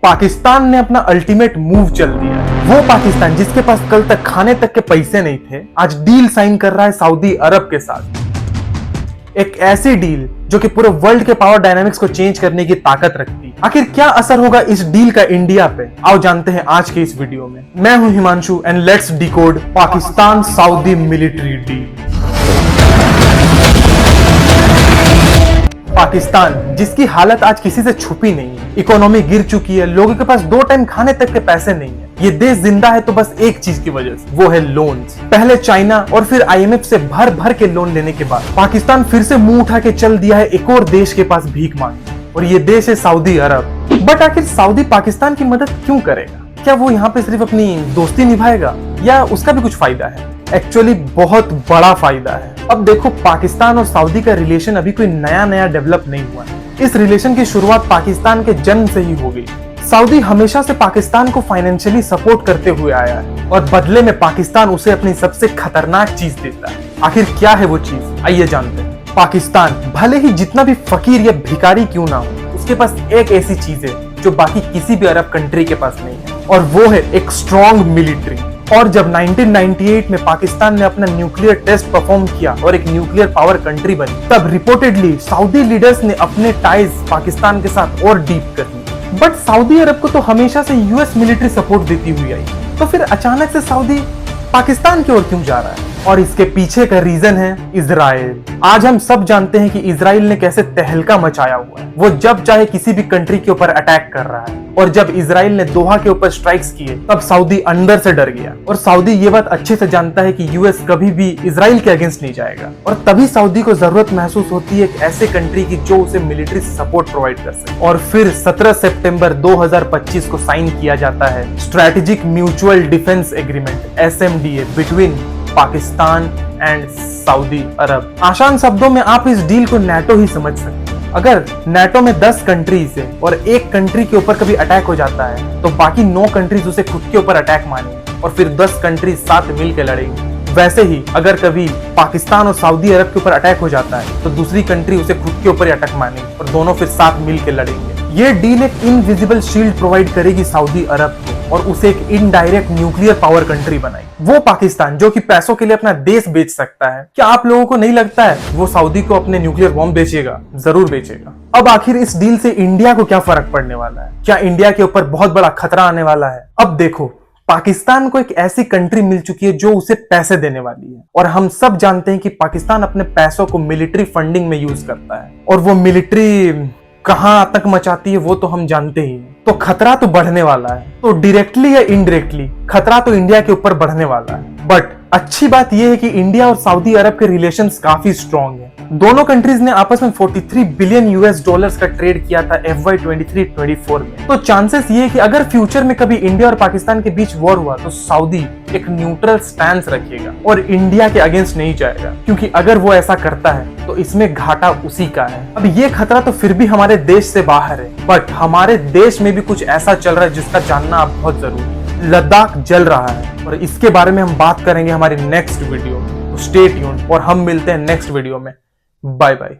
पाकिस्तान ने अपना ultimate move चल दिया है। वो पाकिस्तान जिसके पास कल तक खाने तक के पैसे नहीं थे, आज डील साइन कर रहा है सऊदी अरब के साथ। एक ऐसी डील जो कि पूरे वर्ल्ड के पावर डायनामिक्स को चेंज करने की ताकत रखती है। आखिर क्या असर होगा इस डील का इंडिया पे, आओ जानते हैं आज के इस वीडियो में। मैं हूं Himanshu and let's decode Pakistan Saudi military deal. Pakistan जिसकी हालत आज किसी से छुपी नहीं है, इकोनॉमी गिर चुकी है, लोगों के पास 2 टाइम खाने तक के पैसे नहीं है। ये देश जिंदा है तो बस एक चीज की वजह से, वो है लोन्स। पहले चाइना और फिर आईएमएफ से भर भर के लोन लेने के बाद पाकिस्तान फिर से मुंह उठा के चल दिया है एक और देश के पास भीख मांगने, और ये देश है सऊदी अरब। बट आखिर सऊदी पाकिस्तान की मदद क्यों करेगा? क्या वो यहाँ पे सिर्फ अपनी दोस्ती निभाएगा या उसका भी कुछ फायदा है? एक्चुअली बहुत बड़ा फायदा है। अब देखो, पाकिस्तान और सऊदी का रिलेशन अभी कोई नया डेवलप नहीं हुआ है। इस रिलेशन की शुरुआत पाकिस्तान के जन्म से ही हो गई। सऊदी हमेशा से पाकिस्तान को फाइनेंशियली सपोर्ट करते हुए आया है और बदले में पाकिस्तान उसे अपनी सबसे खतरनाक चीज देता है। आखिर क्या है वो चीज, आइए जानते हैं। पाकिस्तान भले ही जितना भी फकीर या भिखारी क्यों ना हो, उसके पास एक ऐसी चीज है जो बाकी किसी भी अरब कंट्री के पास नहीं है, और वो है एक स्ट्रॉन्ग मिलिट्री। और जब 1998 में पाकिस्तान ने अपना न्यूक्लियर टेस्ट परफॉर्म किया और एक न्यूक्लियर पावर कंट्री बनी, तब रिपोर्टेडली सऊदी लीडर्स ने अपने टाइज पाकिस्तान के साथ और डीप कर ली। बट सऊदी अरब को तो हमेशा से यूएस मिलिट्री सपोर्ट देती हुई आई, तो फिर अचानक से सऊदी पाकिस्तान की ओर क्यों जा रहा है? और इसके पीछे का रीजन है इजराइल। आज हम सब जानते हैं कि इजराइल ने कैसे तहलका मचाया हुआ है। वो जब चाहे किसी भी कंट्री के ऊपर अटैक कर रहा है, और जब इजराइल ने दोहा के ऊपर स्ट्राइक्स किए तब सऊदी अंदर से डर गया। और सऊदी ये बात अच्छे से जानता है कि यूएस कभी भी इजराइल के अगेंस्ट नहीं जाएगा, और तभी सऊदी को जरूरत महसूस होती है एक ऐसे कंट्री की जो उसे मिलिट्री सपोर्ट प्रोवाइड कर सके। और फिर 17 सितंबर 2025 को साइन किया जाता है strategic mutual defence agreement SMDA between Pakistan and Saudi Arab. आसान शब्दों में आप इस डील को नाटो ही समझ सकते हैं। अगर नाटो में 10 कंट्रीज है और एक कंट्री के ऊपर कभी अटैक हो जाता है तो बाकी 9 कंट्रीज उसे खुद के ऊपर अटैक मानेंगे और फिर 10 कंट्रीज साथ मिलकर लड़ेंगे। वैसे ही अगर कभी पाकिस्तान और सऊदी अरब के ऊपर अटैक हो जाता है तो दूसरी कंट्री उसे खुद के ऊपर ही अटैक मानेगी और दोनों फिर साथ मिलकर लड़ेंगे। ये डील एक इनविजिबल शील्ड प्रोवाइड करेगी सऊदी अरब को और उसे एक इनडायरेक्ट न्यूक्लियर पावर कंट्री बनाई। वो पाकिस्तान जो कि पैसों के लिए अपना देश बेच सकता है, क्या आप लोगों को नहीं लगता है वो सऊदी को अपने न्यूक्लियर बॉम्ब बेचेगा? जरूर बेचेगा। अब आखिर इस डील से इंडिया को क्या फर्क पड़ने वाला है? क्या इंडिया के ऊपर बहुत बड़ा खतरा आने वाला है? अब देखो, पाकिस्तान को एक ऐसी कंट्री मिल चुकी है जो उसे पैसे देने वाली है, और हम सब जानते हैं कि पाकिस्तान अपने पैसों को मिलिट्री फंडिंग में यूज करता है, और वो मिलिट्री कहां आतंक मचाती है वो तो हम जानते ही हैं। तो खतरा तो बढ़ने वाला है, तो डायरेक्टली या इनडायरेक्टली खतरा तो इंडिया के ऊपर बढ़ने वाला है। बट अच्छी बात यह है कि इंडिया और सऊदी अरब के रिलेशंस काफी स्ट्रॉन्ग है। दोनों कंट्रीज ने आपस में 43 बिलियन US डॉलर्स का ट्रेड किया था FY 23-24 में। तो चांसेस ये है कि अगर फ्यूचर में कभी इंडिया और पाकिस्तान के बीच वॉर हुआ तो सऊदी एक न्यूट्रल स्टैंस रखेगा और इंडिया के अगेंस्ट नहीं जाएगा, क्योंकि अगर वो ऐसा करता है तो इसमें घाटा उसी का है। अब ये खतरा तो फिर भी हमारे देश से बाहर है, बट हमारे देश में भी कुछ ऐसा चल रहा है जिसका जानना अब बहुत जरूरी है। लद्दाख जल रहा है और इसके बारे में हम बात करेंगे हमारे नेक्स्ट वीडियो में। स्टे ट्यून्ड और हम मिलते हैं नेक्स्ट वीडियो में। Bye bye.